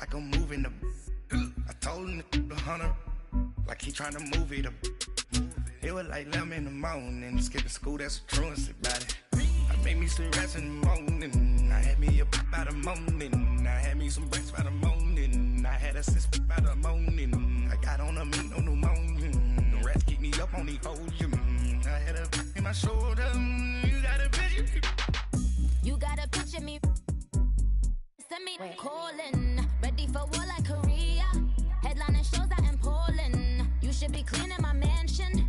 like I'm moving the. I told him the hunter, like he trying to move it up. It was like 11 in the morning, skipping school, that's a truancy about it. I made me some rest in the morning, I had me a by the morning, I had me some breaks by the morning, I had a sis by the morning, I got on a meat, no pneumonia, the rats keep me up on the podium, I had a in my shoulder, you got a picture. You got a picture me, send me calling, ready for war like Korea, headlining shows out in Poland, you should be cleaning my mansion.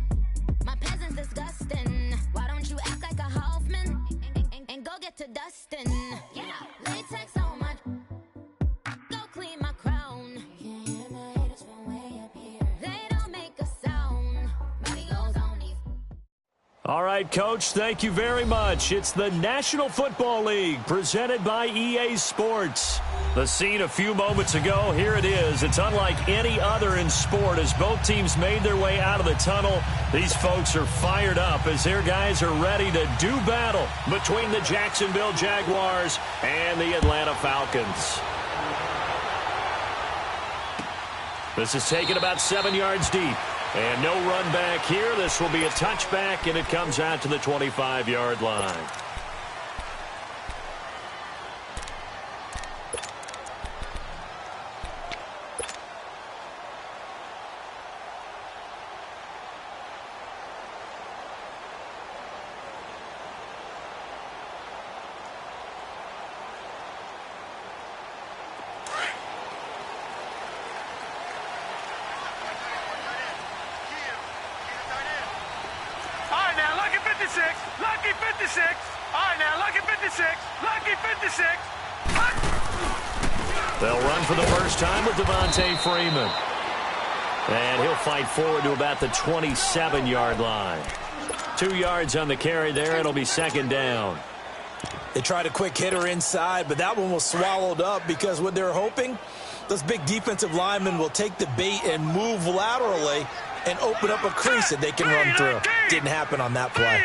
My peasant's disgusting. Why don't you act like a Hoffman and go get to dustin'? Yeah, latex on my. Go clean my crown. You can't hear my haters from way up here. They don't make a sound. Money goes on these. All right, Coach, thank you very much. It's the National Football League presented by EA Sports. The scene a few moments ago, here it is. It's unlike any other in sport as both teams made their way out of the tunnel. These folks are fired up as their guys are ready to do battle between the Jacksonville Jaguars and the Atlanta Falcons. This is taken about 7 yards deep. And no run back here. This will be a touchback, and it comes out to the 25-yard line. Lucky 56. All right, now, lucky 56. Lucky 56. They'll run for the first time with Devontae Freeman. And he'll fight forward to about the 27-yard line. 2 yards on the carry there. It'll be second down. They tried a quick hitter inside, but that one was swallowed up because what they're hoping, those big defensive linemen will take the bait and move laterally and open up a crease that they can run through. Didn't happen on that play.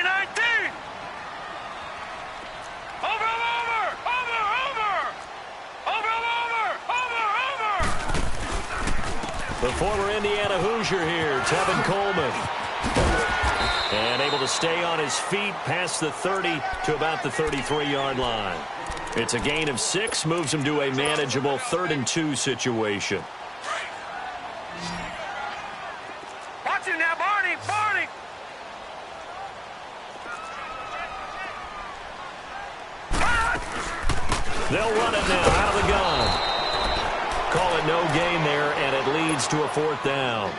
The former Indiana Hoosier here, Tevin Coleman. And able to stay on his feet past the 30 to about the 33-yard line. It's a gain of 6, moves him to a manageable 3rd and 2 situation. Watch him now, Barney! Barney! They'll run it now out of the gun. Call it no gain there, and it leads to a 4th down.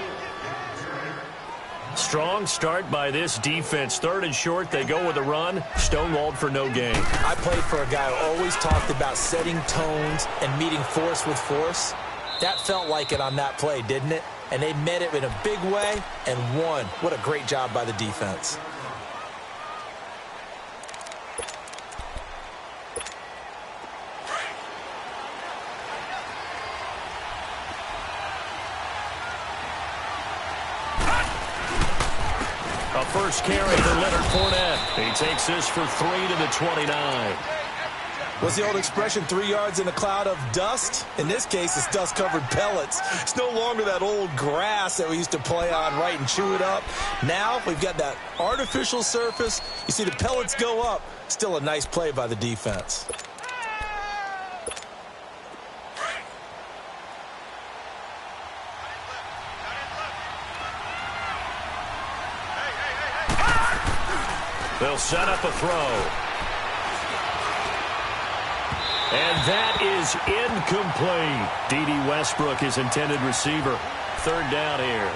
Strong start by this defense. 3rd and short, they go with a run. Stonewalled for no gain. I played for a guy who always talked about setting tones and meeting force with force. That felt like it on that play, didn't it? And they met it in a big way and won. What a great job by the defense. A first carry for Leonard Fournette. He takes this for 3 to the 29. What's the old expression, 3 yards in a cloud of dust? In this case, it's dust-covered pellets. It's no longer that old grass that we used to play on, right, and chew it up. Now we've got that artificial surface. You see the pellets go up. Still a nice play by the defense. They'll set up a throw. And that is incomplete. D.D. Westbrook, his intended receiver. 3rd down here.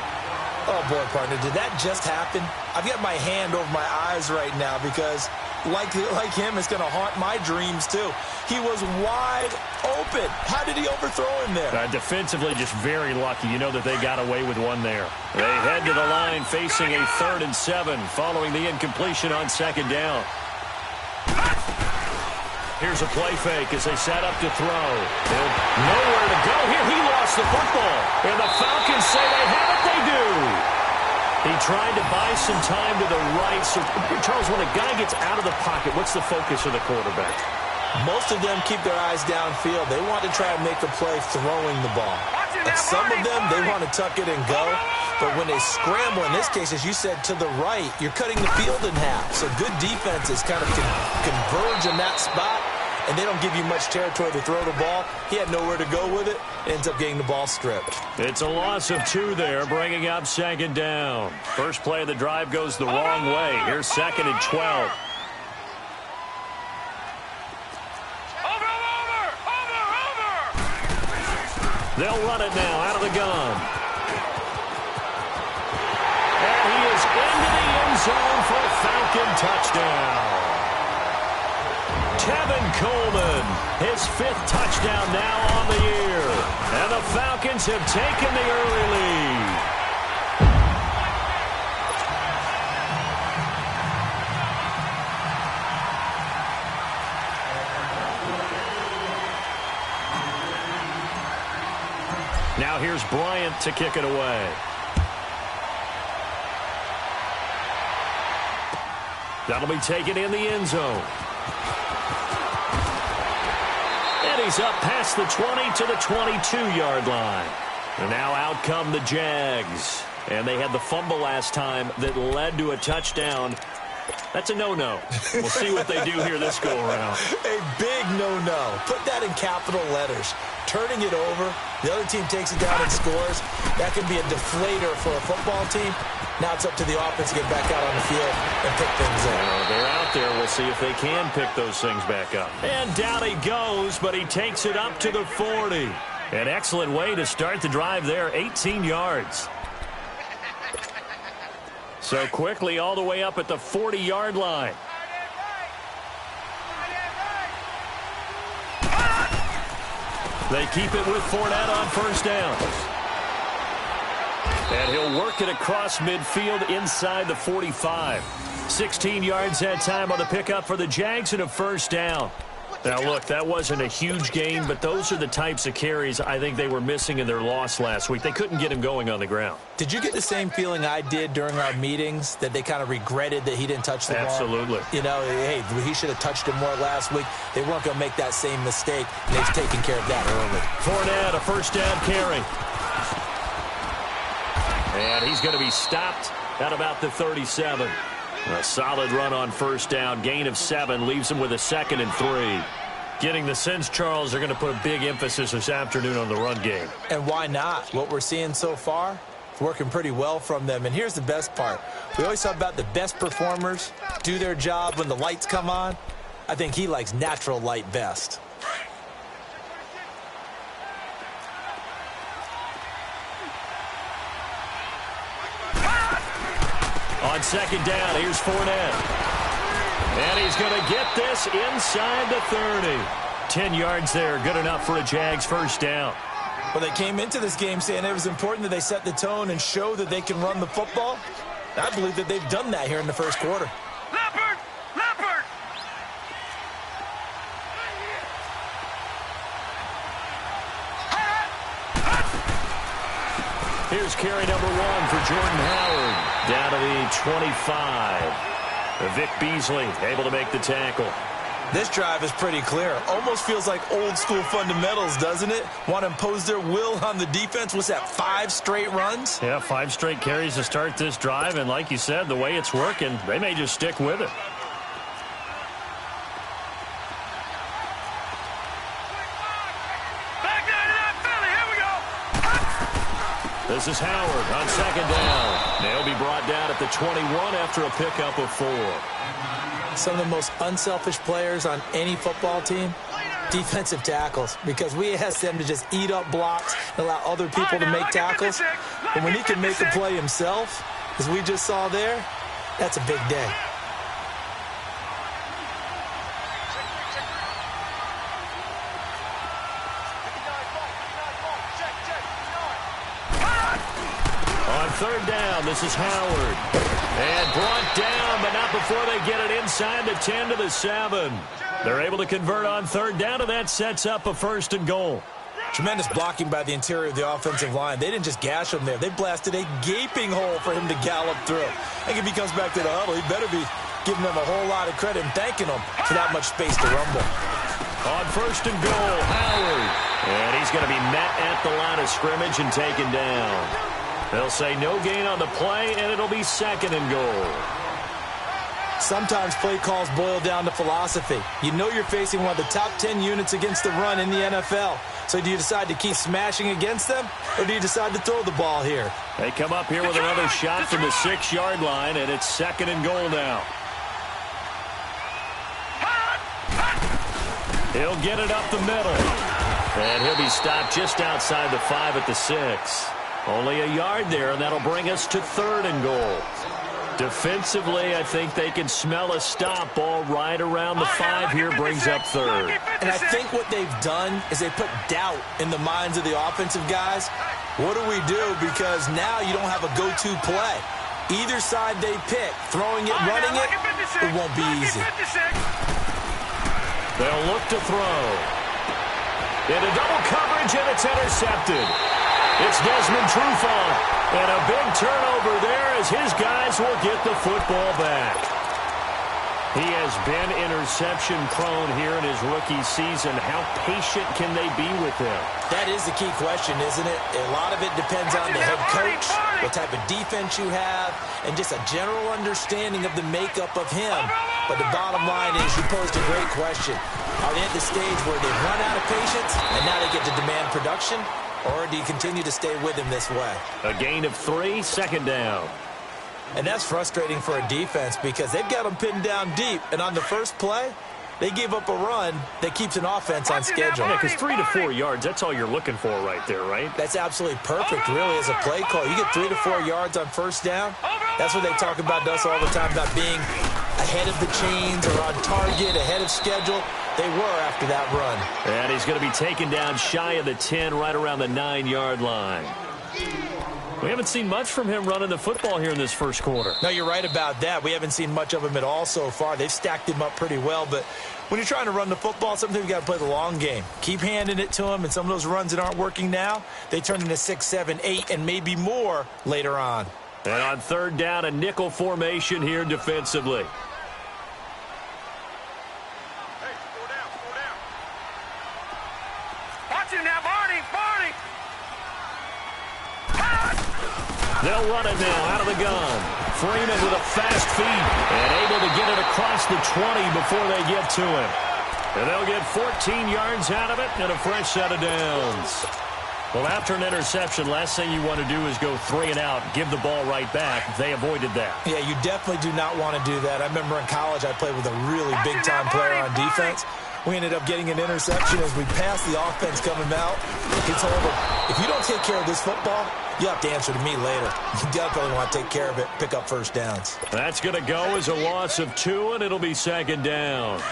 Oh, boy, partner, did that just happen? I've got my hand over my eyes right now because, like him, it's going to haunt my dreams, too. He was wide open. How did he overthrow him there? Defensively, just very lucky. You know that they got away with one there. They head to the line facing a 3rd and 7 following the incompletion on 2nd down. Here's a play fake as they set up to throw. And nowhere to go here. He lost the football. And the Falcons say they have it. They do. He tried to buy some time to the right. So, Charles, when a guy gets out of the pocket, what's the focus of the quarterback? Most of them keep their eyes downfield. They want to try and make a play throwing the ball. And some of them, they want to tuck it and go. But when they scramble, in this case, as you said, to the right, you're cutting the field in half. So good defenses kind of converge in that spot, and they don't give you much territory to throw the ball. He had nowhere to go with it. Ends up getting the ball stripped. It's a loss of 2 there, bringing up second down. First play of the drive goes the wrong way. Here's 2nd and 12. They'll run it now out of the gun. And he is into the end zone for a Falcon touchdown. Tevin Coleman, his 5th touchdown now on the year. And the Falcons have taken the early lead. Now here's Bryant to kick it away. That'll be taken in the end zone. And he's up past the 20 to the 22-yard line. And now out come the Jags. And they had the fumble last time that led to a touchdown. That's a no-no. We'll see what they do here this go-around. A big no-no. Put that in capital letters. Turning it over, the other team takes it down and scores. That can be a deflator for a football team. Now it's up to the offense to get back out on the field and pick things up. They're out there. We'll see if they can pick those things back up. And down he goes, but he takes it up to the 40. An excellent way to start the drive there, 18 yards. So quickly all the way up at the 40-yard line. They keep it with Fournette on first down. And he'll work it across midfield inside the 45. 16 yards that time on the pickup for the Jags and a first down. Now, look, that wasn't a huge gain, but those are the types of carries I think they were missing in their loss last week. They couldn't get him going on the ground. Did you get the same feeling I did during our meetings, that they kind of regretted that he didn't touch the ball? Absolutely. You know, hey, he should have touched it more last week. They weren't going to make that same mistake. They've taken care of that early. Fournette, a first down carry. And he's going to be stopped at about the 37. A solid run on first down. Gain of 7 leaves him with a 2nd and 3. Getting the sense, Charles, they're going to put a big emphasis this afternoon on the run game. And why not? What we're seeing so far, it's working pretty well from them. And here's the best part. We always talk about the best performers do their job when the lights come on. I think he likes natural light best. On second down, here's Fournette. And he's going to get this inside the 30. 10 yards there, good enough for a Jags first down. Well, they came into this game saying it was important that they set the tone and show that they can run the football. I believe that they've done that here in the first quarter. Leopard! Leopard! Here's carry number 1 for Jordan Howard. Down to the 25. Vic Beasley able to make the tackle. This drive is pretty clear. Almost feels like old school fundamentals, doesn't it? Want to impose their will on the defense. What's that, 5 straight runs? Yeah, 5 straight carries to start this drive. And like you said, the way it's working, they may just stick with it. This is Howard on second down. They'll be brought down at the 21 after a pickup of 4. Some of the most unselfish players on any football team, defensive tackles, because we ask them to just eat up blocks and allow other people to make tackles. But when he can make a play himself, as we just saw there, that's a big day. Third down, this is Howard. And brought down, but not before they get it inside the 10 to the 7. They're able to convert on third down, and that sets up a 1st and goal. Tremendous blocking by the interior of the offensive line. They didn't just gash him there. They blasted a gaping hole for him to gallop through. I think if he comes back to the huddle, he better be giving them a whole lot of credit and thanking them for that much space to rumble. On first and goal, Howard. And he's going to be met at the line of scrimmage and taken down. They'll say no gain on the play, and it'll be second and goal. Sometimes play calls boil down to philosophy. You know you're facing one of the top 10 units against the run in the NFL. So do you decide to keep smashing against them, or do you decide to throw the ball here? They come up here with another shot from the 6-yard line, and it's second and goal now. He'll get it up the middle. And he'll be stopped just outside the 5 at the 6. Only a yard there, and that'll bring us to third and goal. Defensively, I think they can smell a stop. Ball right around the 5 here brings up third. And I think what they've done is they put doubt in the minds of the offensive guys. What do we do? Because now you don't have a go-to play. Either side they pick, throwing it, running it, it won't be easy. They'll look to throw. Into double coverage, and it's intercepted. It's Desmond Trufant, and a big turnover there as his guys will get the football back. He has been interception-prone here in his rookie season. How patient can they be with him? That is the key question, isn't it? A lot of it depends on the head coach, what type of defense you have, and just a general understanding of the makeup of him. But the bottom line is, you posed a great question. Are they at the stage where they've run out of patience, and now they get to demand production? Or do you continue to stay with him this way? A gain of 3, second down. And that's frustrating for a defense because they've got them pinned down deep. And on the first play, they gave up a run that keeps an offense on schedule. Yeah, because 3 to 4 yards, that's all you're looking for right there, right? That's absolutely perfect, really, as a play call. You get 3 to 4 yards on first down. That's what they talk about us all the time, about being ahead of the chains or on target, ahead of schedule. They were after that run. And he's going to be taken down shy of the 10, right around the 9-yard line. We haven't seen much from him running the football here in this first quarter. No, you're right about that. We haven't seen much of him at all so far. They've stacked him up pretty well, but when you're trying to run the football, sometimes you've got to play the long game. Keep handing it to him, and some of those runs that aren't working now, they turn into 6, 7, 8, and maybe more later on. And on third down, a nickel formation here defensively. They'll run it now out of the gun. Freeman with a fast feet and able to get it across the 20 before they get to him. And they'll get 14 yards out of it and a fresh set of downs. Well, after an interception, last thing you want to do is go 3 and out, give the ball right back. They avoided that. Yeah, you definitely do not want to do that. I remember in college I played with a really big-time player on defense. We ended up getting an interception as we passed the offense coming out. He told him, if you don't take care of this football, you have to answer to me later. You definitely want to take care of it, pick up first downs. That's going to go as a loss of 2, and it'll be second down.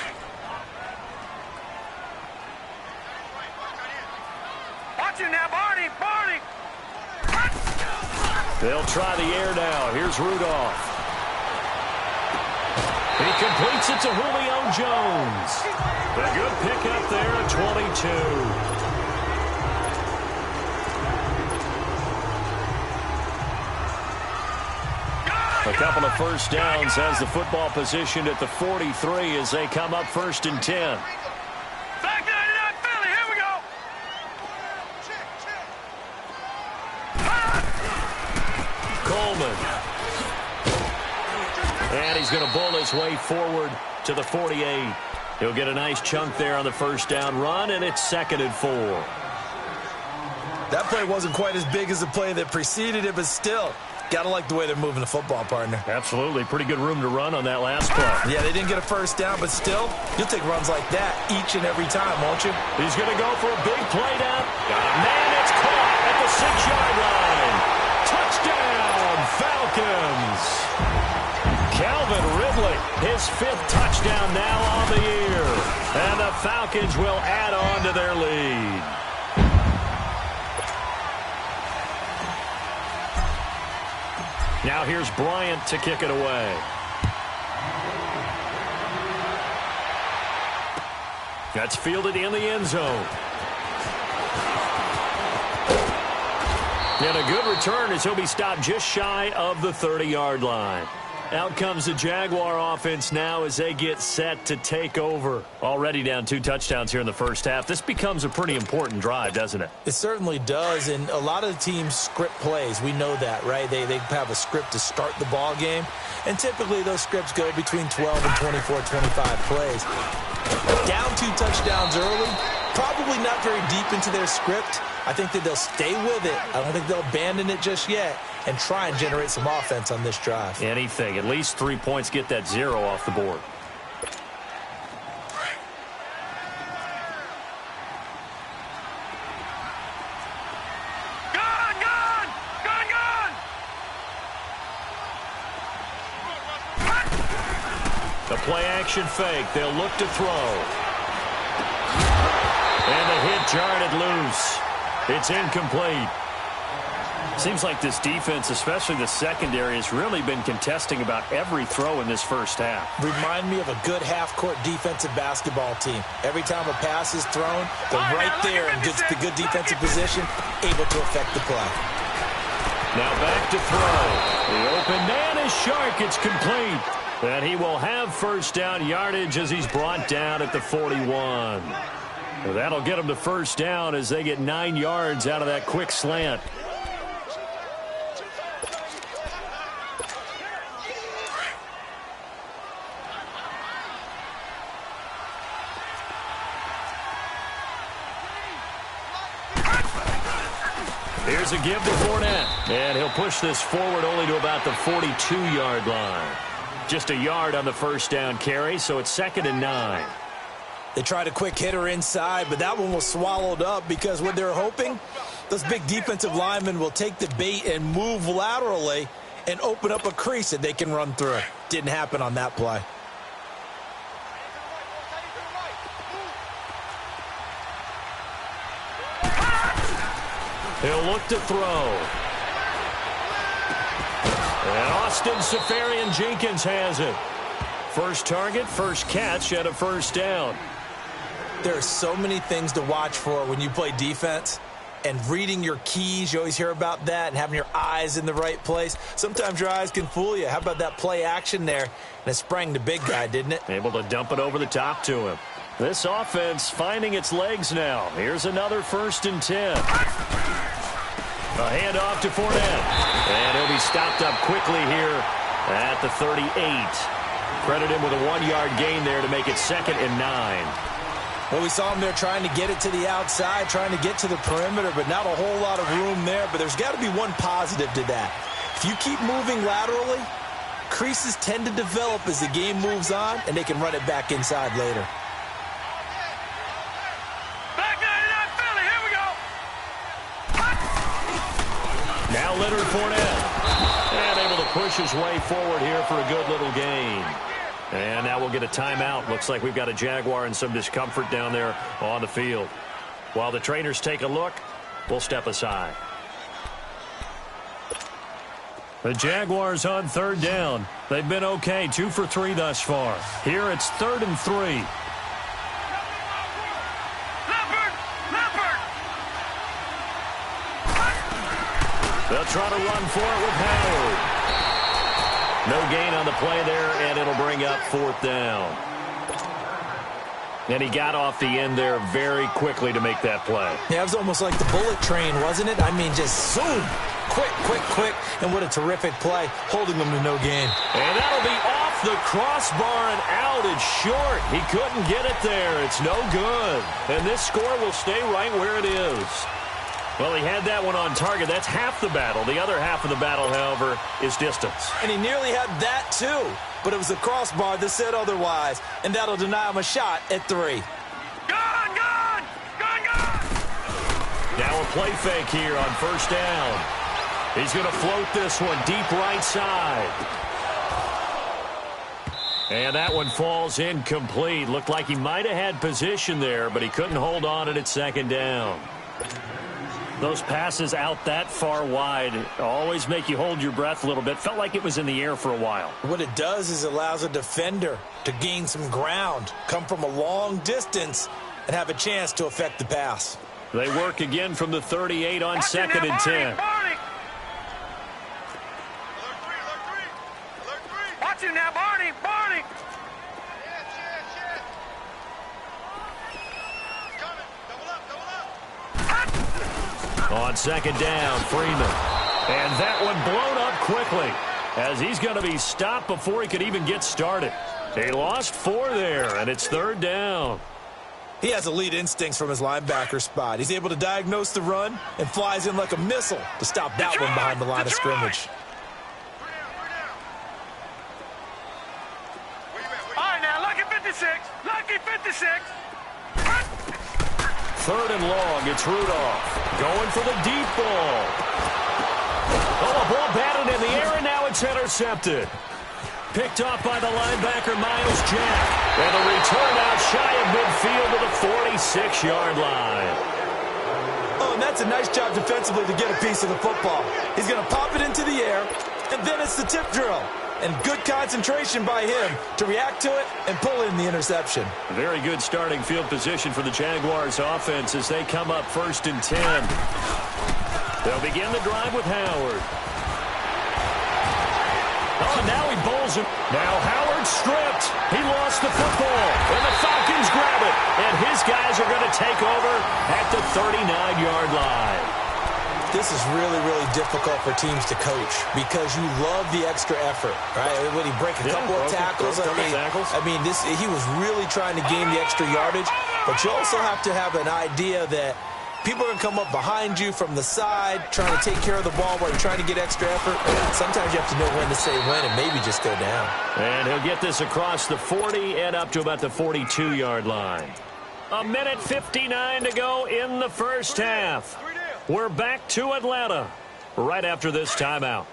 Watch it now, Barney! They'll try the air now. Here's Rudolph. He completes it to Julio Jones. A good pickup there at 22. A couple of first downs has the football positioned at the 43 as they come up first and 10. Back 99 Philly, here we go! Coleman. And he's going to bull his way forward to the 48. He'll get a nice chunk there on the first down run, and it's second and 4. That play wasn't quite as big as the play that preceded it, but still, got to like the way they're moving the football, partner. Absolutely. Pretty good room to run on that last play. Yeah, they didn't get a first down, but still, you'll take runs like that each and every time, won't you? He's going to go for a big play down. Got a man that's caught at the 6-yard line. Touchdown, Falcons. Calvin Ridley, his 5th touchdown now on the year. And the Falcons will add on to their lead. Now here's Bryant to kick it away. That's fielded in the end zone. And a good return as he'll be stopped just shy of the 30-yard line. Out comes the Jaguar offense now as they get set to take over. Already down 2 touchdowns here in the first half. This becomes a pretty important drive, doesn't it? It certainly does, and a lot of the teams script plays. We know that, right? They have a script to start the ball game, and typically those scripts go between 12 and 24, 25 plays. Down 2 touchdowns early, probably not very deep into their script. I think that they'll stay with it. I don't think they'll abandon it just yet and try and generate some offense on this drive. Anything. At least 3 points, get that 0 off the board. The play-action fake. They'll look to throw. And the hit jarred loose. It's incomplete. Seems like this defense, especially the secondary, has really been contesting about every throw in this first half. Remind me of a good half-court defensive basketball team. Every time a pass is thrown, they're right there in the good defensive position, able to affect the play. Now back to throw. The open man is Shark. It's complete. And he will have first down yardage as he's brought down at the 41. Well, that'll get him to first down as they get 9 yards out of that quick slant. Here's a give to Fournette. And he'll push this forward only to about the 42-yard line. Just a yard on the first down carry, so it's 2nd and 9. They tried a quick hitter inside, but that one was swallowed up because what they're hoping, those big defensive linemen will take the bait and move laterally and open up a crease that they can run through. Didn't happen on that play. He'll look to throw. And Austin Seferian-Jenkins has it. First target, first catch at a first down. There are so many things to watch for when you play defense. And reading your keys, you always hear about that, and having your eyes in the right place. Sometimes your eyes can fool you. How about that play action there? And it sprang the big guy, didn't it? Able to dump it over the top to him. This offense finding its legs now. Here's another 1st and 10. A handoff to Fournette. And he'll be stopped up quickly here at the 38. Credit him with a 1-yard gain there to make it 2nd and 9. Well, we saw him there trying to get it to the outside, trying to get to the perimeter, but not a whole lot of room there. But there's got to be one positive to that. If you keep moving laterally, creases tend to develop as the game moves on, and they can run it back inside later. Now Leonard Fournette. And able to push his way forward here for a good little gain. And now we'll get a timeout. Looks like we've got a Jaguar in some discomfort down there on the field. While the trainers take a look, we'll step aside. The Jaguars on 3rd down. They've been okay, 2 for 3 thus far. Here it's 3rd and 3. They'll try to run for it with Howard. No gain on the play there, and it'll bring up 4th down. And he got off the end there very quickly to make that play. Yeah, it was almost like the bullet train, wasn't it? I mean, just zoom. Quick, quick, quick. And what a terrific play, holding them to no gain. And that'll be off the crossbar and out. It's short. He couldn't get it there. It's no good. And this score will stay right where it is. Well, he had that one on target. That's half the battle. The other half of the battle, however, is distance. And he nearly had that, too. But it was the crossbar that said otherwise. And that'll deny him a shot at 3. Gone! Now a play fake here on 1st down. He's going to float this one deep right side. And that one falls incomplete. Looked like he might have had position there, but he couldn't hold on it at 2nd down. Those passes out that far wide always make you hold your breath a little bit. Felt like it was in the air for a while. What it does is it allows a defender to gain some ground, come from a long distance, and have a chance to affect the pass. They work again from the 38 on 2nd and 10. On second down, Freeman. And that one blown up quickly as he's going to be stopped before he could even get started. He lost 4 there, and it's third down. He has elite instincts from his linebacker spot. He's able to diagnose the run and flies in like a missile to stop that one behind the line of scrimmage. All right, now, lucky 56. Lucky 56. Third and long, it's Rudolph. Going for the deep ball. Oh, a ball batted in the air, and now it's intercepted. Picked off by the linebacker, Miles Jack. And a return out shy of midfield to the 46-yard line. Oh, and that's a nice job defensively to get a piece of the football. He's going to pop it into the air, and then it's the tip drill. And good concentration by him to react to it and pull in the interception. Very good starting field position for the Jaguars offense as they come up 1st and 10. They'll begin the drive with Howard. Oh, now he bowls him. Now Howard stripped. He lost the football. And the Falcons grab it. And his guys are going to take over at the 39-yard line. This is really, really difficult for teams to coach because you love the extra effort, right? When he break a couple of tackles, he was really trying to gain the extra yardage. But you also have to have an idea that people are going to come up behind you from the side, trying to take care of the ball while you're trying to get extra effort. Sometimes you have to know when to say when and maybe just go down. And he'll get this across the 40 and up to about the 42-yard line. 1:59 to go in the first half. We're back to Atlanta right after this timeout.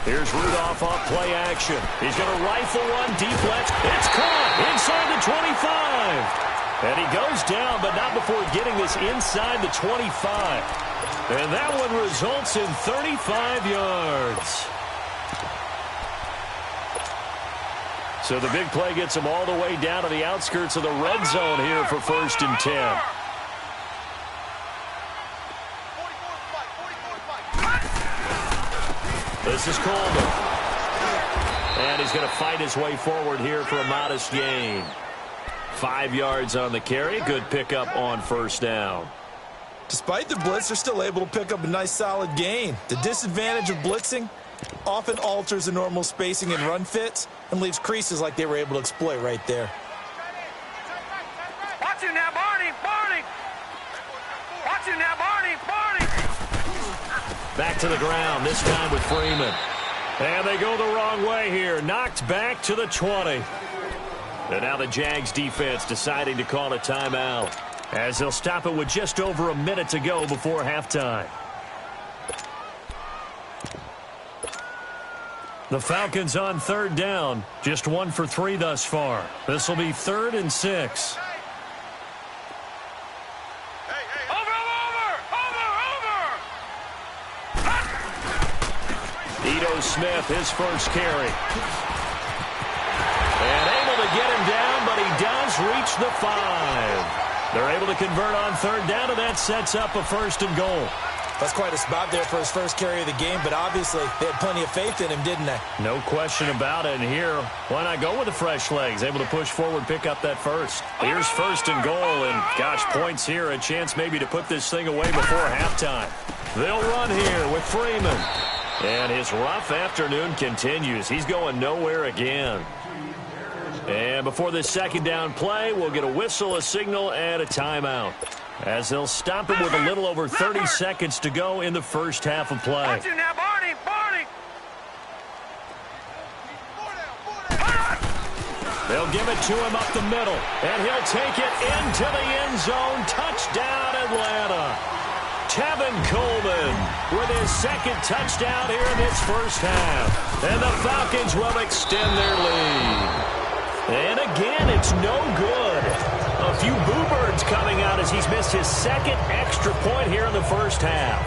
Here's Rudolph off play action. He's going to rifle one deep left. It's caught inside the 25. And he goes down, but not before getting this inside the 25. And that one results in 35 yards. So the big play gets him all the way down to the outskirts of the red zone here for 1st and 10. This is Coleman. And he's going to fight his way forward here for a modest gain. 5 yards on the carry. Good pickup on 1st down. Despite the blitz, they're still able to pick up a nice solid gain. The disadvantage of blitzing often alters the normal spacing and run fits and leaves creases like they were able to exploit right there. Watch him now, Barney. Barney. Watch him now, Barney. Barney. Back to the ground, this time with Freeman. And they go the wrong way here. Knocked back to the 20. And now the Jags defense deciding to call a timeout, as they'll stop it with just over a minute to go before halftime. The Falcons on 3rd down. Just 1 for 3 thus far. This will be 3rd and 6. Ito Smith, his first carry. And able to get him down, but he does reach the 5. They're able to convert on 3rd down, and that sets up a 1st and goal. That's quite a spot there for his first carry of the game, but obviously they had plenty of faith in him, didn't they? No question about it. And here, why not go with the fresh legs? Able to push forward, pick up that first. Here's 1st and goal, and gosh, points here. A chance maybe to put this thing away before halftime. They'll run here with Freeman. And his rough afternoon continues. He's going nowhere again. And before this 2nd down play, we'll get a whistle, a signal, and a timeout, as they'll stop it with a little over 30 seconds to go in the first half of play. Watch you now, Barney. Barney. They'll give it to him up the middle, and he'll take it into the end zone. Touchdown, Atlanta. Tevin Coleman with his 2nd touchdown here in this first half. And the Falcons will extend their lead. And again, it's no good. A few boo birds coming out as he's missed his 2nd extra point here in the first half.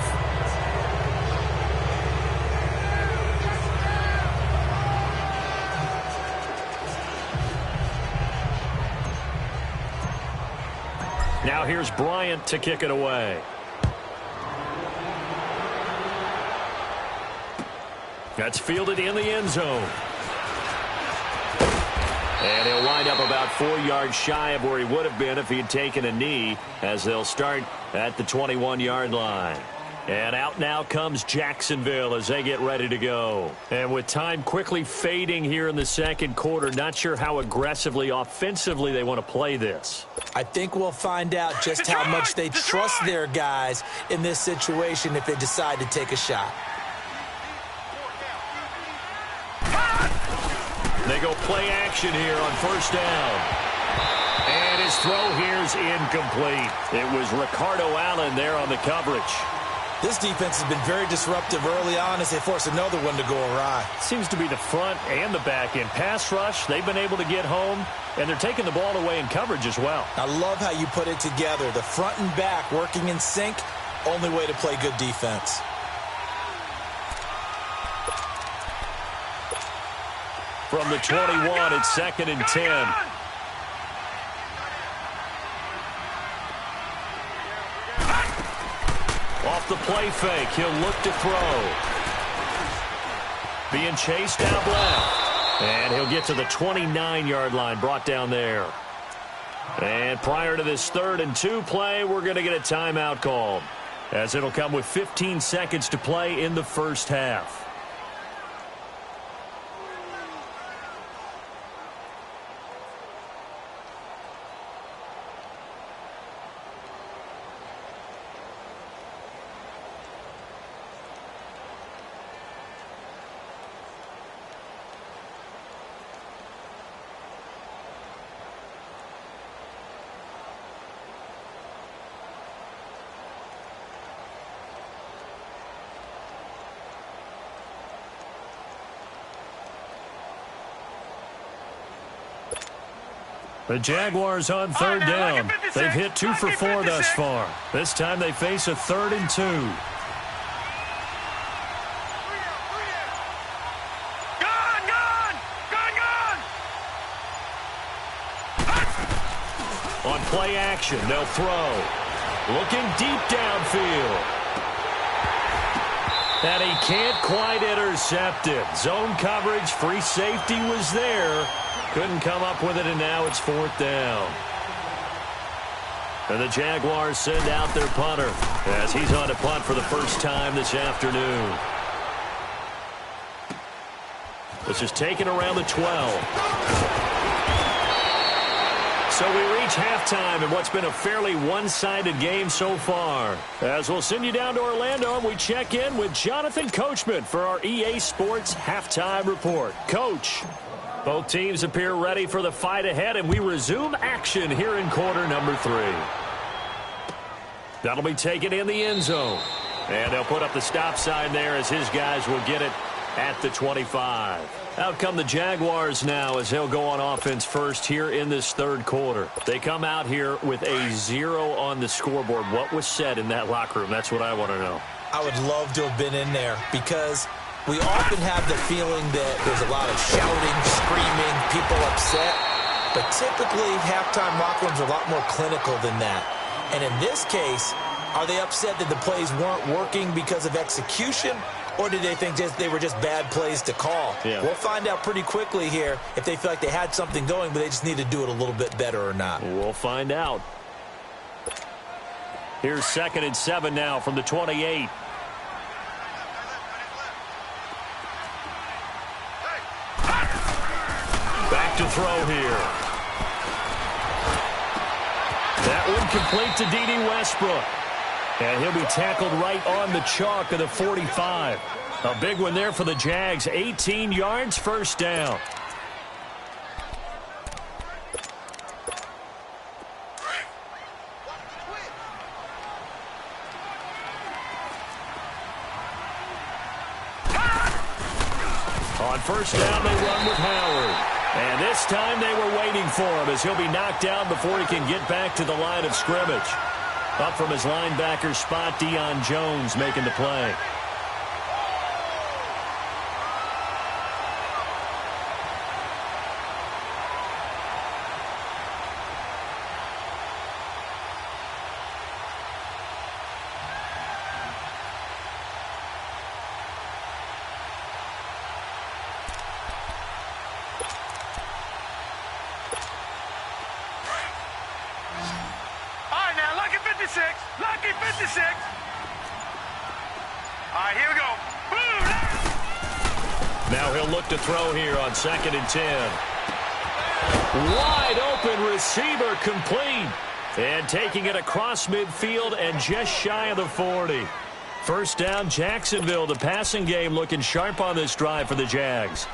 Now here's Bryant to kick it away. That's fielded in the end zone. And he'll wind up about 4 yards shy of where he would have been if he had taken a knee, as they'll start at the 21-yard line. And out now comes Jacksonville as they get ready to go. And with time quickly fading here in the second quarter, not sure how aggressively, offensively they want to play this. I think we'll find out just how much they trust their guys in this situation if they decide to take a shot. They go play action here on first down. And his throw here is incomplete. It was Ricardo Allen there on the coverage. This defense has been very disruptive early on as they force another one to go awry. Seems to be the front and the back end. Pass rush, they've been able to get home, and they're taking the ball away in coverage as well. I love how you put it together. The front and back working in sync, only way to play good defense. From the 21, it's 2nd and 10. Off the play fake, he'll look to throw. Being chased out left. And he'll get to the 29-yard line, brought down there. And prior to this 3rd and 2 play, we're going to get a timeout called, as it'll come with 15 seconds to play in the first half. The Jaguars on 3rd down. They've hit 2 for 4 thus far. This time they face a 3rd and 2. On play action, they'll throw. Looking deep downfield. And he can't quite intercept it. Zone coverage, free safety was there. Couldn't come up with it, and now it's 4th down. And the Jaguars send out their punter as he's on to punt for the first time this afternoon. This is taken around the 12. So we reach halftime in what's been a fairly one-sided game so far. As we'll send you down to Orlando, and we check in with Jonathan Coachman for our EA Sports Halftime Report. Coach, both teams appear ready for the fight ahead, and we resume action here in quarter number 3. That'll be taken in the end zone. And they'll put up the stop sign there as his guys will get it at the 25. Out come the Jaguars now as they'll go on offense first here in this 3rd quarter. They come out here with a 0 on the scoreboard. What was said in that locker room? That's what I want to know. I would love to have been in there because we often have the feeling that there's a lot of shouting, screaming, people upset. But typically, halftime locker rooms are a lot more clinical than that. And in this case, are they upset that the plays weren't working because of execution? Or did they think they were just bad plays to call? Yeah. We'll find out pretty quickly here if they feel like they had something going, but they just need to do it a little bit better or not. We'll find out. Here's 2nd and 7 now from the 28. Back to throw here. That one complete to D.D. Westbrook. And he'll be tackled right on the chalk of the 45. A big one there for the Jags. 18 yards, first down. On first down, they run with Howard. And this time they were waiting for him as he'll be knocked down before he can get back to the line of scrimmage. Up from his linebacker spot, Deion Jones making the play. Now he'll look to throw here on 2nd and 10. Wide open receiver complete. And taking it across midfield and just shy of the 40. First down, Jacksonville. The passing game looking sharp on this drive for the Jags.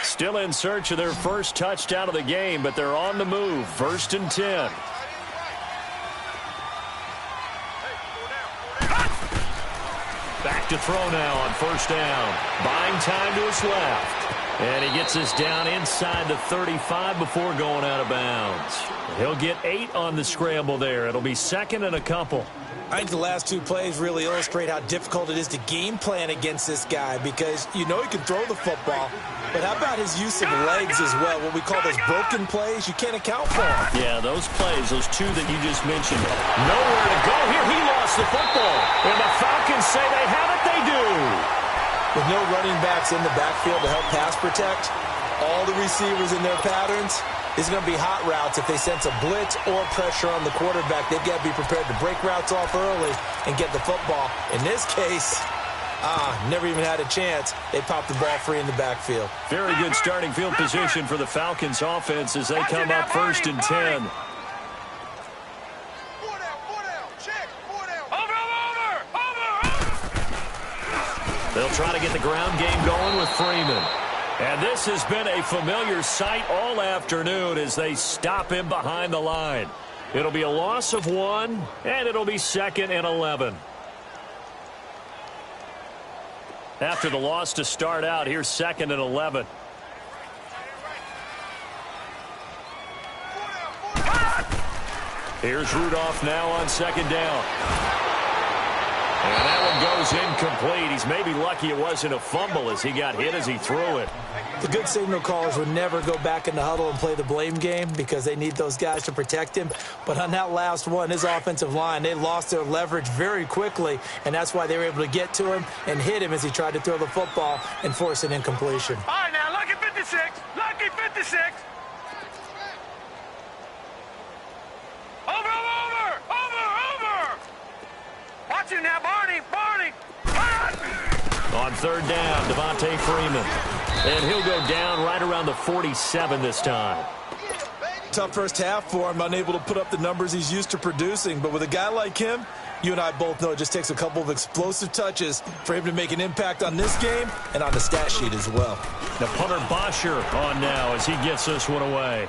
Still in search of their first touchdown of the game, but they're on the move. 1st and 10. Back to throw now on 1st down. Buying time to his left. And he gets us down inside the 35 before going out of bounds. He'll get 8 on the scramble there. It'll be 2nd and a couple. I think the last 2 plays really illustrate how difficult it is to game plan against this guy because you know he can throw the football, but how about his use of legs as well, what we call those broken plays? You can't account for them. Yeah, those plays, those 2 that you just mentioned, nowhere to go. Here he lost the football. And the Falcons say they have it, they do. With no running backs in the backfield to help pass protect, all the receivers in their patterns, it's going to be hot routes. If they sense a blitz or pressure on the quarterback, they've got to be prepared to break routes off early and get the football. In this case, never even had a chance. They popped the ball free in the backfield. Very good starting field position for the Falcons offense as they come up 1st and 10. They'll try to get the ground game going with Freeman. And this has been a familiar sight all afternoon as they stop him behind the line. It'll be a loss of 1, and it'll be 2nd and 11. After the loss to start out, here's 2nd and 11. Here's Rudolph now on 2nd down. And that one goes incomplete. He's maybe lucky it wasn't a fumble as he got hit as he threw it. The good signal callers would never go back in the huddle and play the blame game because they need those guys to protect him. But on that last one, his offensive line, they lost their leverage very quickly, and that's why they were able to get to him and hit him as he tried to throw the football and force an incompletion. All right, now, lucky 56. Lucky 56. Over. Watch him now, Barney. On 3rd down, Devontae Freeman. And he'll go down right around the 47 this time. Tough first half for him, unable to put up the numbers he's used to producing. But with a guy like him, you and I both know it just takes a couple of explosive touches for him to make an impact on this game and on the stat sheet as well. The punter Bosher on now as he gets this one away.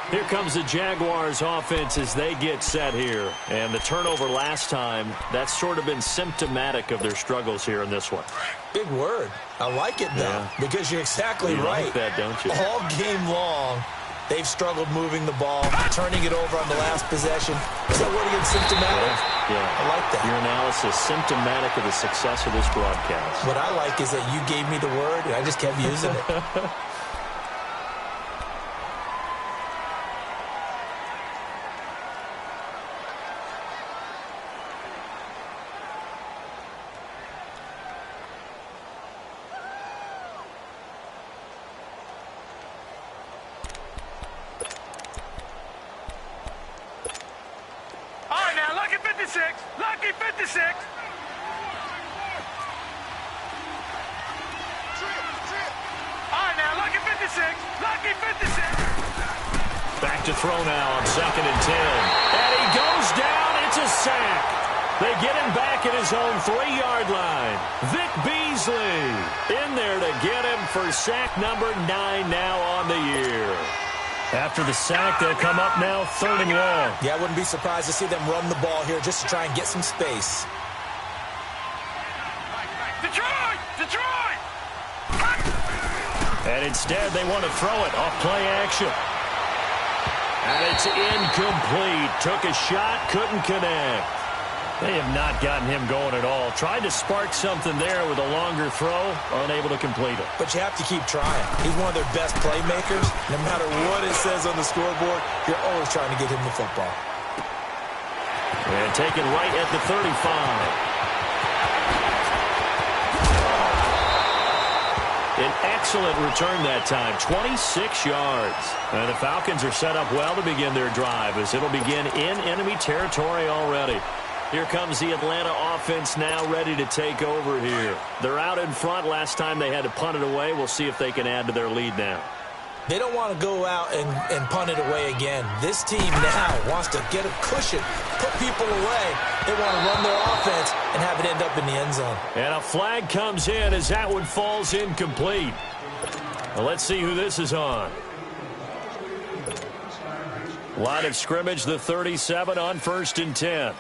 Here comes the Jaguars offense as they get set here. And the turnover last time, that's sort of been symptomatic of their struggles here in this one. Big word. I like it, though, because you're exactly right. Like that, don't you? All game long, they've struggled moving the ball, turning it over on the last possession. Is that word again, symptomatic? Yeah. I like that. Your analysis, symptomatic of the success of this broadcast. What I like is that you gave me the word, and I just kept using it. Lucky 56. All right, now, lucky 56. Lucky 56. Back to throw now on 2nd and 10. And he goes down. It's a sack. They get him back at his own 3-yard line. Vic Beasley in there to get him for sack number 9 now on the year. After the sack, they'll come up now 3rd and long. Yeah, I wouldn't be surprised to see them run the ball here just to try and get some space. Detroit! And instead, they want to throw it off play action. And it's incomplete. Took a shot, couldn't connect. They have not gotten him going at all. Tried to spark something there with a longer throw, unable to complete it. But you have to keep trying. He's one of their best playmakers. No matter what it says on the scoreboard, you're always trying to get him the football. And taken right at the 35. An excellent return that time, 26 yards. And the Falcons are set up well to begin their drive as it'll begin in enemy territory already. Here comes the Atlanta offense now ready to take over here. They're out in front. Last time they had to punt it away. We'll see if they can add to their lead now. They don't want to go out and punt it away again. This team now wants to get a cushion, put people away. They want to run their offense and have it end up in the end zone. And a flag comes in as that one falls incomplete. Well, let's see who this is on. Line of scrimmage, the 37 on 1st and 10.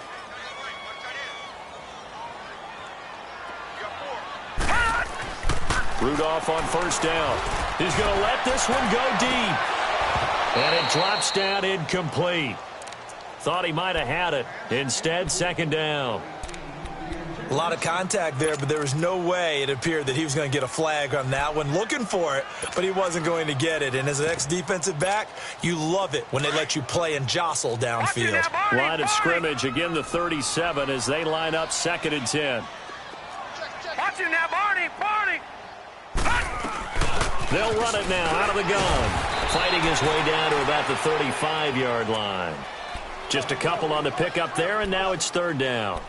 Rudolph on 1st down. He's going to let this one go deep. And it drops down incomplete. Thought he might have had it. Instead, 2nd down. A lot of contact there, but there was no way it appeared that he was going to get a flag on that one. Looking for it, but he wasn't going to get it. And as an ex-defensive back, you love it when they let you play and jostle downfield. Line of scrimmage, again the 37 as they line up 2nd and 10. Watch it now, Barney. They'll run it now out of the gun. Fighting his way down to about the 35-yard line. Just a couple on the pickup there, and now it's 3rd down.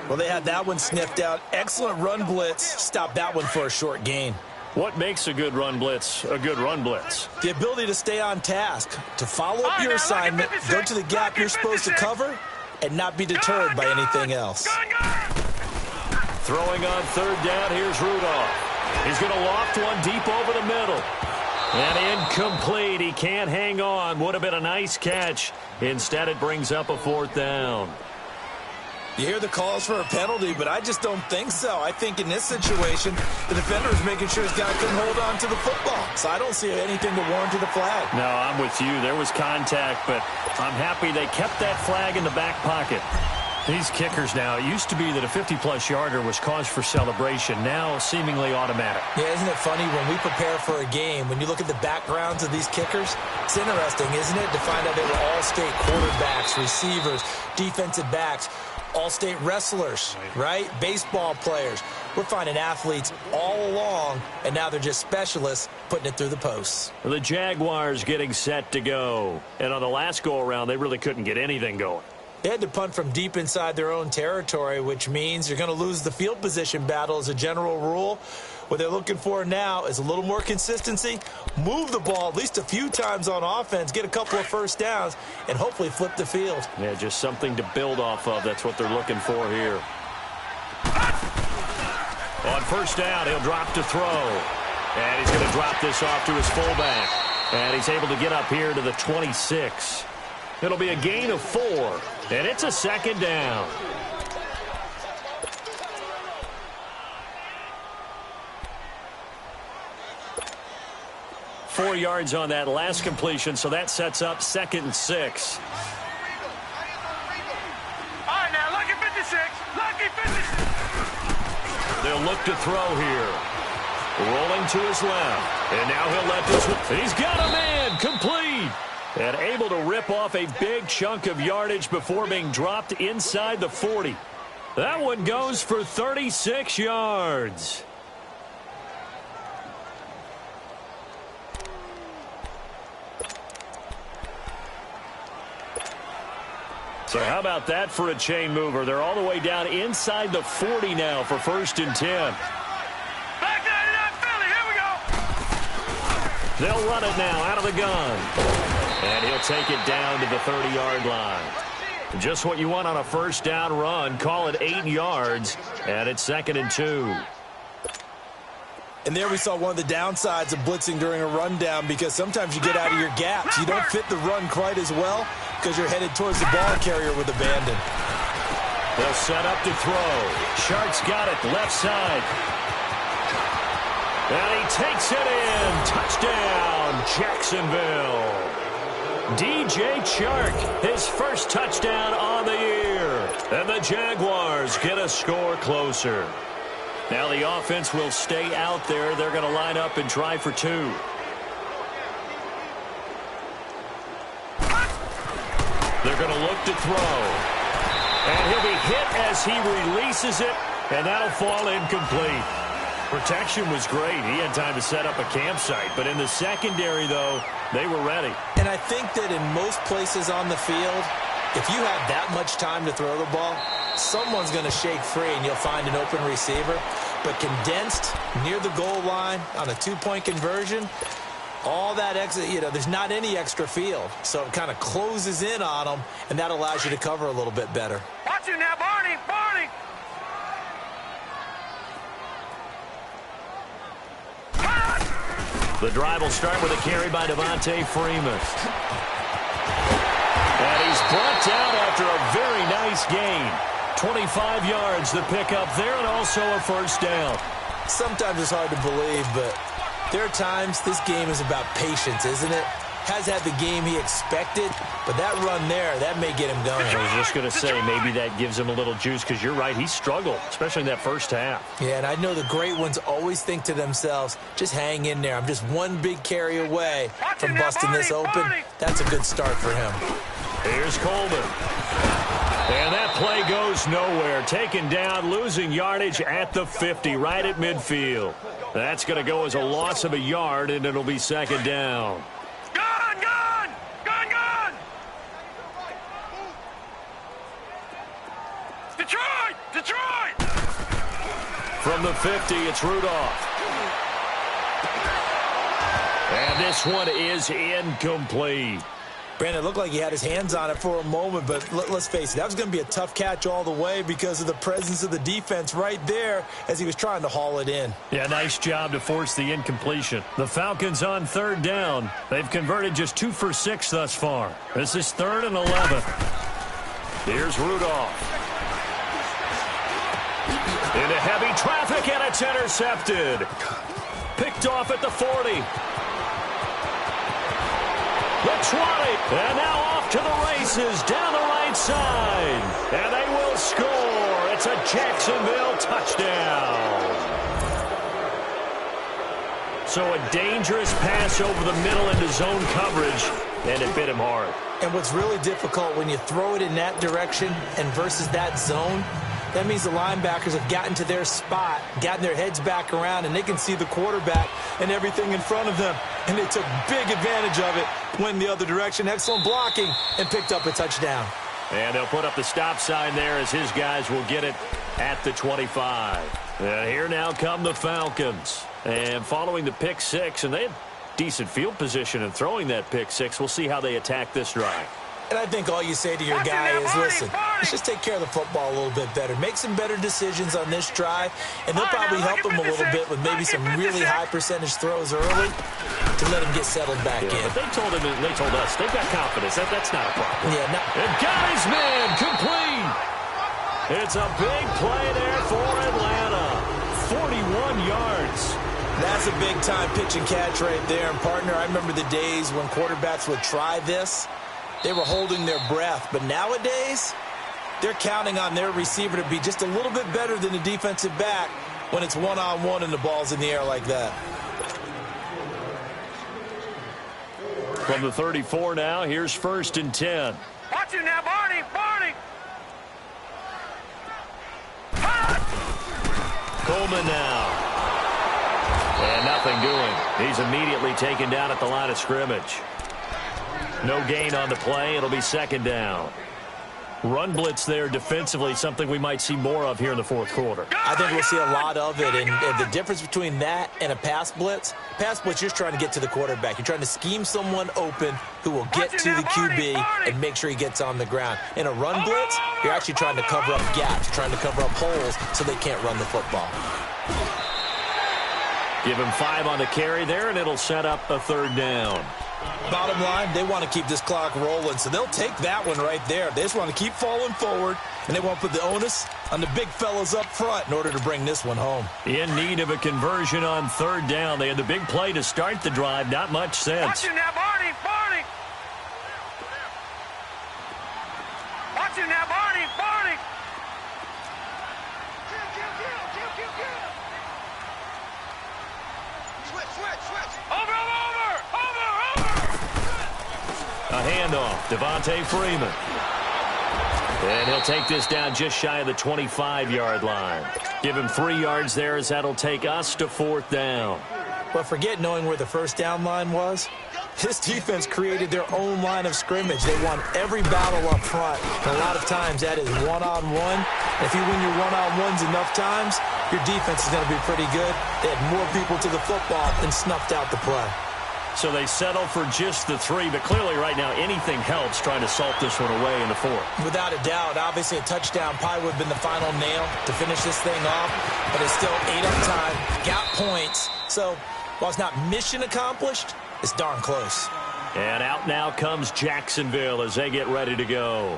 Well, they had that one sniffed out. Excellent run blitz. Stopped that one for a short gain. What makes a good run blitz a good run blitz? The ability to stay on task, to follow up your assignment, go to the gap you're supposed to cover, and not be deterred by anything else. Throwing on 3rd down, here's Rudolph. He's going to loft one deep over the middle. And incomplete. He can't hang on. Would have been a nice catch. Instead, it brings up a 4th down. You hear the calls for a penalty, but I just don't think so. I think in this situation, the defender is making sure his guy couldn't hold on to the football. So I don't see anything to warrant the flag. No, I'm with you. There was contact, but I'm happy they kept that flag in the back pocket. These kickers now, it used to be that a 50-plus yarder was cause for celebration. Now, seemingly automatic. Yeah, isn't it funny when we prepare for a game, when you look at the backgrounds of these kickers, it's interesting, isn't it, to find out they were all-state quarterbacks, receivers, defensive backs, all-state wrestlers, right? Baseball players. We're finding athletes all along, and now they're just specialists putting it through the posts. The Jaguars getting set to go. And on the last go-around, they really couldn't get anything going. They had to punt from deep inside their own territory, which means you're going to lose the field position battle as a general rule. What they're looking for now is a little more consistency, move the ball at least a few times on offense, get a couple of 1st downs, and hopefully flip the field. Yeah, just something to build off of. That's what they're looking for here. On 1st down, he'll drop to throw. And he's going to drop this off to his fullback. And he's able to get up here to the 26. It'll be a gain of 4, and it's a 2nd down. Four yards on that last completion, so that sets up 2nd and 6. All right, now, lucky 56. Lucky 56. They'll look to throw here. Rolling to his left, and now he'll let this one. He's got a man, complete. And able to rip off a big chunk of yardage before being dropped inside the 40. That one goes for 36 yards. So how about that for a chain mover? They're all the way down inside the 40 now for 1st and 10. Back 99 Philly, here we go. They'll run it now out of the gun. And he'll take it down to the 30-yard line. Just what you want on a 1st down run. Call it 8 yards, and it's 2nd and 2. And there we saw one of the downsides of blitzing during a rundown, because sometimes you get out of your gaps. You don't fit the run quite as well because you're headed towards the ball carrier with abandon. They'll set up to throw. Shark's got it, left side. And he takes it in. Touchdown, Jacksonville. DJ Chark, his first touchdown on the year. And the Jaguars get a score closer. Now the offense will stay out there. They're going to line up and try for 2. They're going to look to throw. And he'll be hit as he releases it, and that'll fall incomplete. Protection was great. He had time to set up a campsite. But in the secondary, though, they were ready. And I think that in most places on the field, if you have that much time to throw the ball, someone's going to shake free and you'll find an open receiver. But condensed near the goal line on a two-point conversion, all that extra, there's not any extra field. So it kind of closes in on them, and that allows you to cover a little bit better. Watch it now, Barney! Barney! The drive will start with a carry by Devontae Freeman. And he's brought down after a very nice gain. 25 yards the pickup there, and also a first down. Sometimes it's hard to believe, but there are times this game is about patience, isn't it? Has had the game he expected, but that run there, that may get him going. I was just going to say, maybe that gives him a little juice, because you're right, he struggled, especially in that first half. Yeah, and I know the great ones always think to themselves, just hang in there. I'm just one big carry away from busting this open. That's a good start for him. Here's Coleman. And that play goes nowhere. Taken down, losing yardage at the 50, right at midfield. That's going to go as a loss of a yard, and it'll be second down. Gone! Gone! Gone! Gone! Detroit! Detroit! From the 50, it's Rudolph. And this one is incomplete. Brandon, it looked like he had his hands on it for a moment, but let's face it, that was going to be a tough catch all the way because of the presence of the defense right there as he was trying to haul it in. Yeah, nice job to force the incompletion. The Falcons on third down. They've converted just 2 for 6 thus far. This is 3rd and 11. Here's Rudolph. Into heavy traffic, and it's intercepted. Picked off at the 40. The 20, and now off to the races down the right side. And they will score. It's a Jacksonville touchdown. So a dangerous pass over the middle into zone coverage, and it bit him hard. And what's really difficult when you throw it in that direction and versus that zone, that means the linebackers have gotten to their spot, gotten their heads back around, and they can see the quarterback and everything in front of them. And they took big advantage of it, went the other direction. Excellent blocking, and picked up a touchdown. And they'll put up the stop sign there as his guys will get it at the 25. And here now come the Falcons. And following the pick six, and they had decent field position in throwing that pick six. We'll see how they attack this drive. And I think all you say to your guy is, listen, let's just take care of the football a little bit better. Make some better decisions on this drive, and they'll probably help him a little bit with maybe some really high percentage throws early to let him get settled back in. But they told him, they told us, they've got confidence. That's not a problem. Yeah, and got his man complete. It's a big play there for Atlanta. 41 yards. That's a big-time pitch and catch right there. And, partner, I remember the days when quarterbacks would try this. They were holding their breath. But nowadays, they're counting on their receiver to be just a little bit better than the defensive back when it's one-on-one and the ball's in the air like that. From the 34 now, here's 1st and 10. Watch it now, Barney! Barney! Coleman now. And nothing doing. He's immediately taken down at the line of scrimmage. No gain on the play. It'll be 2nd down. Run blitz there defensively, something we might see more of here in the 4th quarter. I think we'll see a lot of it, and the difference between that and a pass blitz, you're just trying to get to the quarterback. You're trying to scheme someone open who will get to the QB and make sure he gets on the ground. In a run blitz, you're actually trying to cover up gaps. You're trying to cover up holes so they can't run the football. Give him 5 on the carry there, and it'll set up a 3rd down. Bottom line, they want to keep this clock rolling, so they'll take that one right there. They just want to keep falling forward, and they want to put the onus on the big fellas up front in order to bring this one home. In need of a conversion on 3rd down. They had the big play to start the drive. Not much sense. Watch it now, Barney! Barney! Watch it now, Barney! Barney! Switch! Over! A handoff, Devontae Freeman. And he'll take this down just shy of the 25-yard line. Give him 3 yards there as that'll take us to 4th down. But forget knowing where the 1st down line was. This defense created their own line of scrimmage. They won every battle up front. And a lot of times that is one-on-one, If you win your one-on-ones enough times, your defense is going to be pretty good. They had more people to the football and snuffed out the play. So they settle for just the 3, but clearly right now anything helps trying to salt this one away in the 4th. Without a doubt, obviously a touchdown probably would have been the final nail to finish this thing off, but it's still 8 up time, got points. So while it's not mission accomplished, it's darn close. And out now comes Jacksonville as they get ready to go.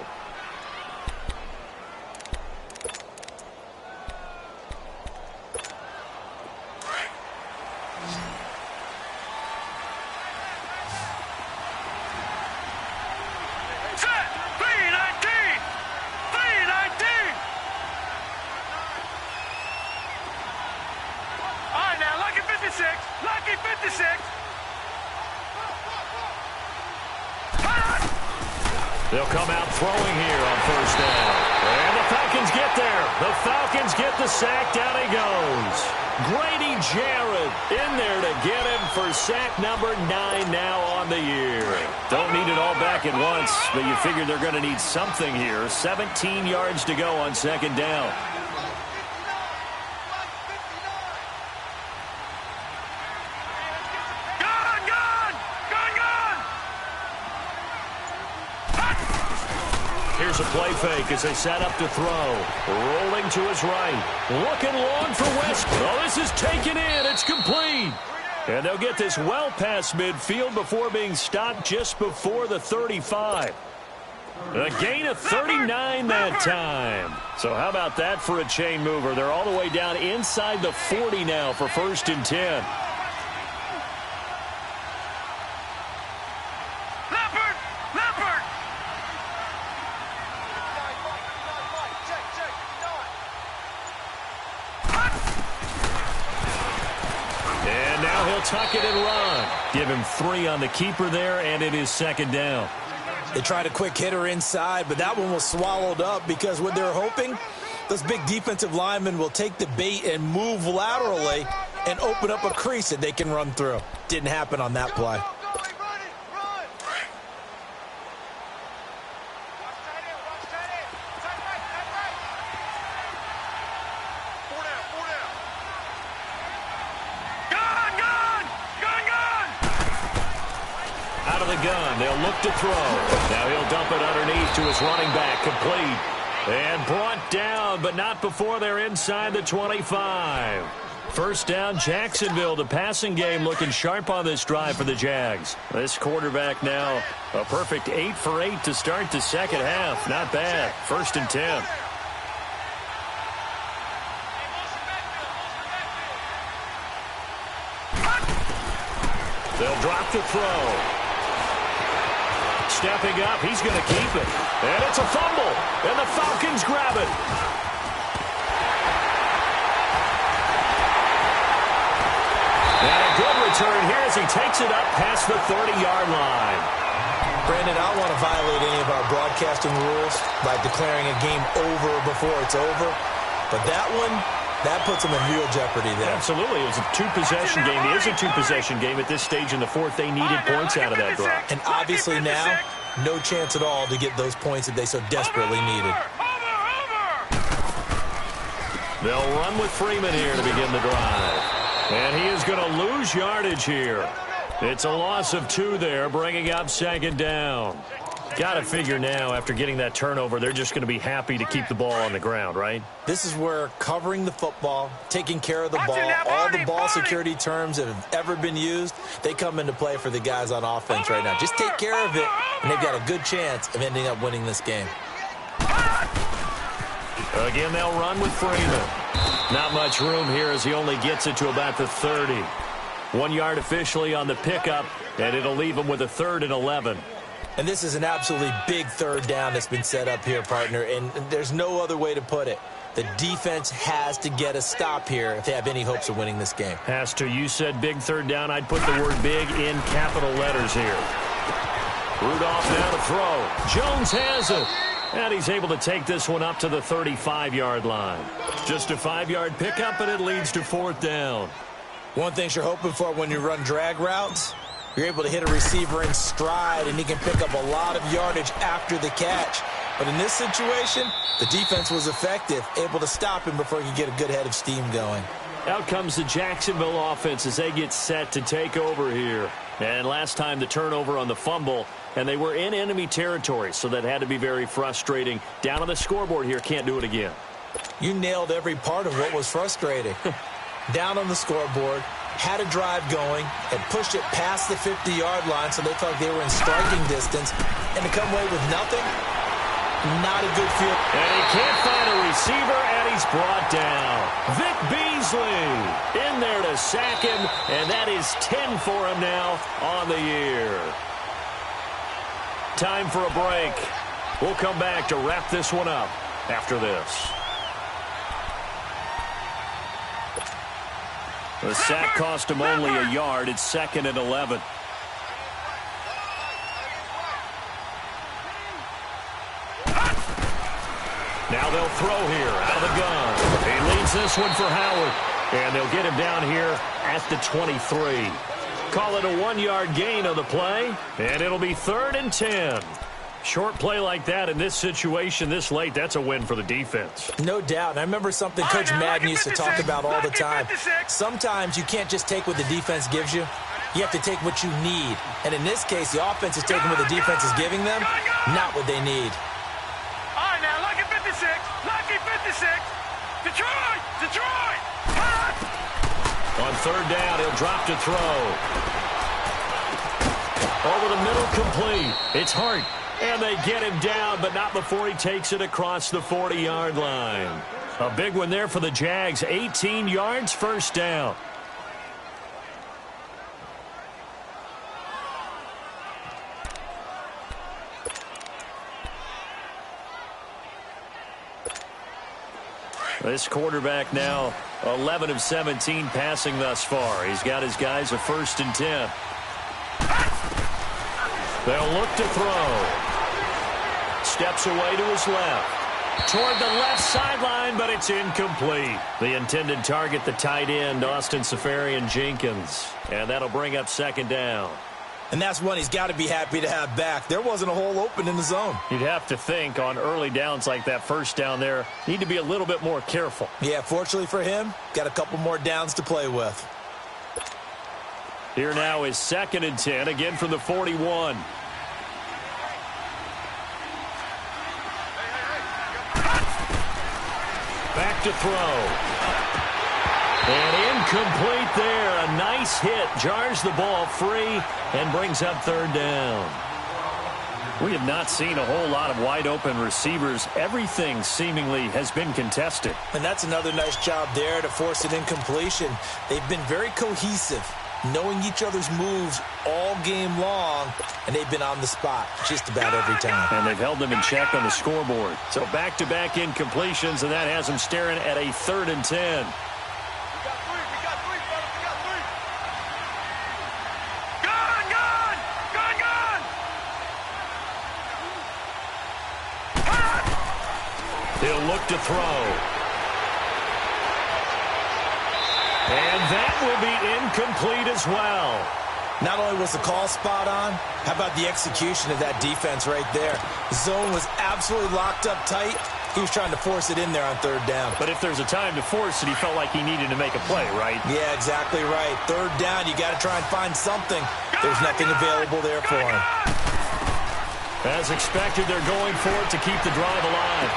Lucky 56. They'll come out throwing here on 1st down. And the Falcons get there. The Falcons get the sack. Down he goes. Grady Jarrett in there to get him for sack number 9 now on the year. Don't need it all back at once, but you figure they're going to need something here. 17 yards to go on 2nd down. Here's a play fake as they set up to throw. Rolling to his right. Looking long for West. Oh, this is taken in. It's complete. And they'll get this well past midfield before being stopped just before the 35. A gain of 39 that time. So how about that for a chain mover? They're all the way down inside the 40 now for 1st and 10. Tuck it and run. Give him 3 on the keeper there, and it is 2nd down. They tried a quick hitter inside, but that one was swallowed up because what they're hoping, those big defensive linemen will take the bait and move laterally and open up a crease that they can run through. Didn't happen on that play. Gun. They'll look to throw. Now he'll dump it underneath to his running back. Complete. And brought down, but not before they're inside the 25. 1st down, Jacksonville. The passing game looking sharp on this drive for the Jags. This quarterback now a perfect 8 for 8 to start the 2nd half. Not bad. 1st and 10. They'll drop the throw. Stepping up, he's going to keep it. And it's a fumble, and the Falcons grab it. And a good return here as he takes it up past the 30-yard line. Brandon, I don't want to violate any of our broadcasting rules by declaring a game over before it's over, but that one, that puts them in real jeopardy there. Absolutely. It was a 2-possession game. It is a 2-possession game at this stage in the 4th. They needed points out of that drive. And obviously now, no chance at all to get those points that they so desperately needed. They'll run with Freeman here to begin the drive. And he is going to lose yardage here. It's a loss of 2 there, bringing up 2nd down. Got to figure now, after getting that turnover, they're just going to be happy to keep the ball on the ground, right? This is where covering the football, taking care of the ball, all the ball security terms that have ever been used, they come into play for the guys on offense right now. Just take care of it, and they've got a good chance of ending up winning this game. Again, they'll run with Freeman. Not much room here as he only gets it to about the 30. 1 yard officially on the pickup, and it'll leave him with a 3rd and 11. And this is an absolutely big 3rd down that's been set up here, partner, and there's no other way to put it. The defense has to get a stop here if they have any hopes of winning this game. Has to. You said big 3rd down. I'd put the word big in capital letters here. Rudolph now to throw. Jones has it. And he's able to take this one up to the 35-yard line. Just a 5-yard pickup, and it leads to 4th down. One thing you're hoping for when you run drag routes, you're able to hit a receiver in stride, and he can pick up a lot of yardage after the catch. But in this situation, the defense was effective, able to stop him before he could get a good head of steam going. Out comes the Jacksonville offense as they get set to take over here. And last time the turnover on the fumble, and they were in enemy territory, so that had to be very frustrating. Down on the scoreboard here, can't do it again. You nailed every part of what was frustrating. Down on the scoreboard, had a drive going, and pushed it past the 50-yard line so they felt like they were in striking distance, and to come away with nothing, not a good feel. And he can't find a receiver, and he's brought down. Vic Beasley in there to sack him, and that is 10 for him now on the year. Time for a break. We'll come back to wrap this one up after this. The sack cost him only a yard. It's 2nd and 11. Now they'll throw here out of the gun. He leads this one for Howard. And they'll get him down here at the 23. Call it a 1-yard gain on the play. And it'll be 3rd and 10. Short play like that in this situation this late, that's a win for the defense. No doubt. And I remember something Coach Madden used to talk about all the time. Sometimes you can't just take what the defense gives you. You have to take what you need. And in this case, the offense is taking what the defense is giving them, not what they need. All right, now, lucky 56. Lucky 56. Detroit! Detroit! On 3rd down, he'll drop to throw. Over the middle, complete. It's Hart. And they get him down, but not before he takes it across the 40-yard line. A big one there for the Jags. 18 yards, 1st down. This quarterback now 11 of 17 passing thus far. He's got his guys a 1st and 10. They'll look to throw. Steps away to his left. Toward the left sideline, but it's incomplete. The intended target, the tight end, Austin Safarian-Jenkins. And that'll bring up 2nd down. And that's one he's got to be happy to have back. There wasn't a hole open in the zone. You'd have to think on early downs like that 1st down there, need to be a little bit more careful. Yeah, fortunately for him, got a couple more downs to play with. Here now is 2nd and 10, again from the 41. Back to throw. And incomplete there. A nice hit. Jars the ball free and brings up 3rd down. We have not seen a whole lot of wide open receivers. Everything seemingly has been contested. And that's another nice job there to force an incompletion. They've been very cohesive, knowing each other's moves all game long, and they've been on the spot just about every time. And they've held them in check on the scoreboard. So back-to-back incompletions, and that has them staring at a 3rd and 10. He'll look to throw. And that will be incomplete as well. Not only was the call spot on, how about the execution of that defense right there? The zone was absolutely locked up tight. He was trying to force it in there on 3rd down. But if there's a time to force it, he felt like he needed to make a play, right? Yeah, exactly right. 3rd down, you got to try and find something. There's nothing available there for him. As expected, they're going for it to keep the drive alive.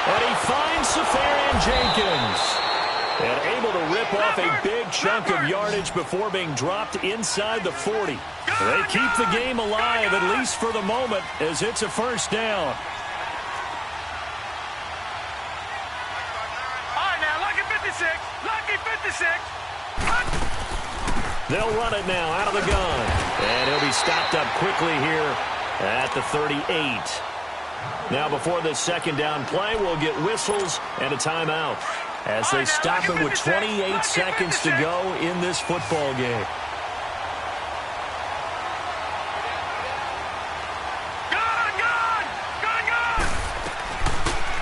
And he finds Safarian-Jenkins. And able to rip off a big chunk of yardage before being dropped inside the 40. They keep the game alive, at least for the moment, as it's a 1st down. All right, now, lucky 56. Lucky 56. They'll run it now out of the gun. And he'll be stopped up quickly here at the 38. Now before this 2nd down play, we'll get whistles and a timeout as they stop it with 28 seconds to go in this football game.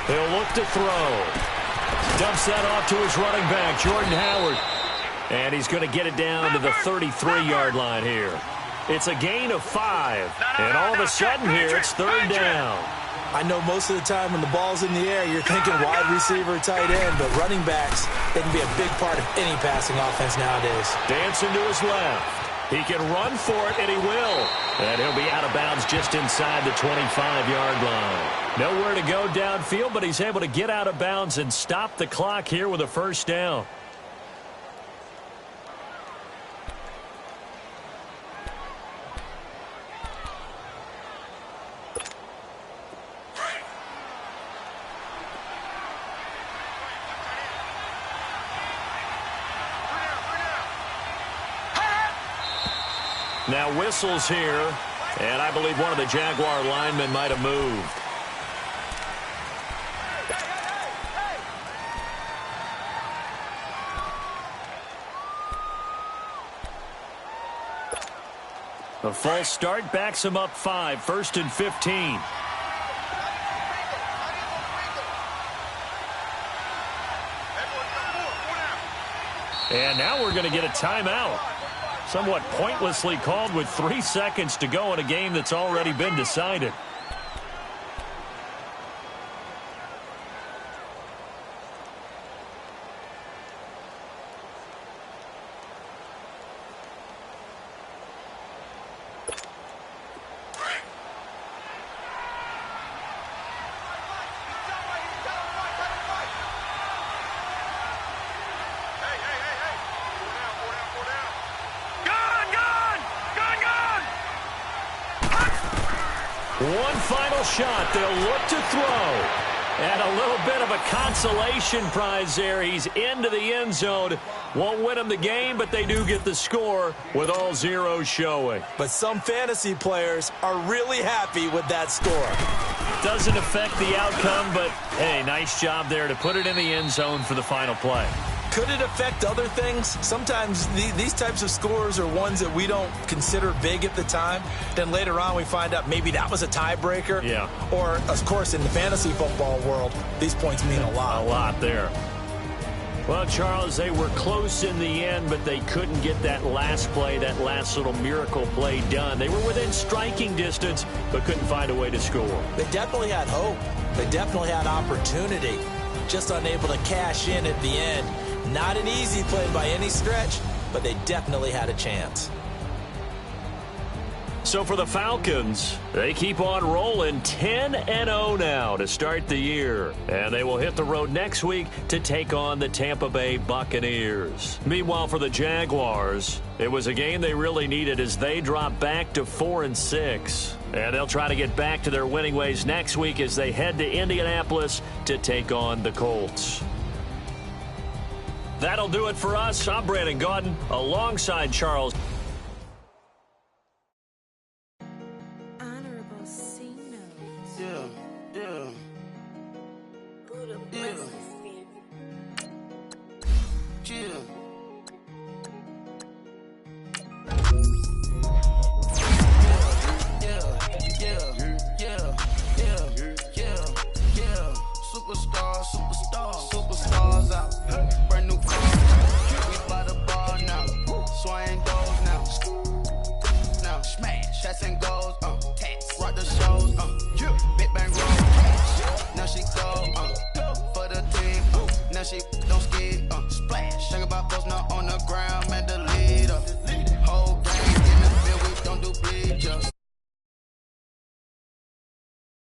He'll look to throw. Dumps that off to his running back, Jordan Howard. And he's going to get it down to the 33-yard line here. It's a gain of 5. And all of a sudden here, it's 3rd down. I know most of the time when the ball's in the air, you're thinking wide receiver, tight end, but running backs, they can be a big part of any passing offense nowadays. Dancing to his left. He can run for it, and he will. And he'll be out of bounds just inside the 25-yard line. Nowhere to go downfield, but he's able to get out of bounds and stop the clock here with a first down. Now whistles here, and I believe one of the Jaguar linemen might have moved. A false start backs him up 5, 1st and 15. And now we're going to get a timeout. Somewhat pointlessly called with 3 seconds to go in a game that's already been decided. One final shot. They'll look to throw. And a little bit of a consolation prize there. He's into the end zone. Won't win them the game, but they do get the score with all zeros showing. But some fantasy players are really happy with that score. Doesn't affect the outcome, but, hey, nice job there to put it in the end zone for the final play. Could it affect other things? Sometimes these types of scores are ones that we don't consider big at the time. Then later on we find out maybe that was a tiebreaker. Yeah. Or, of course, in the fantasy football world, these points mean a lot. A lot there. Well, Charles, they were close in the end, but they couldn't get that last play, that last little miracle play done. They were within striking distance, but couldn't find a way to score. They definitely had hope. They definitely had opportunity. Just unable to cash in at the end. Not an easy play by any stretch, but they definitely had a chance. So for the Falcons, they keep on rolling 10-0 now to start the year. And they will hit the road next week to take on the Tampa Bay Buccaneers. Meanwhile, for the Jaguars, it was a game they really needed as they drop back to 4-6. And they'll try to get back to their winning ways next week as they head to Indianapolis to take on the Colts. That'll do it for us. I'm Brandon Gaudin alongside Charles. Superstars out. Brand new cars. We by the bar now. Swing goes now. Now smash. Shots and goals. Tax. Rock the shows. Big bang roll. Cash. Now she go. For the team. Now she don't skid. Splash.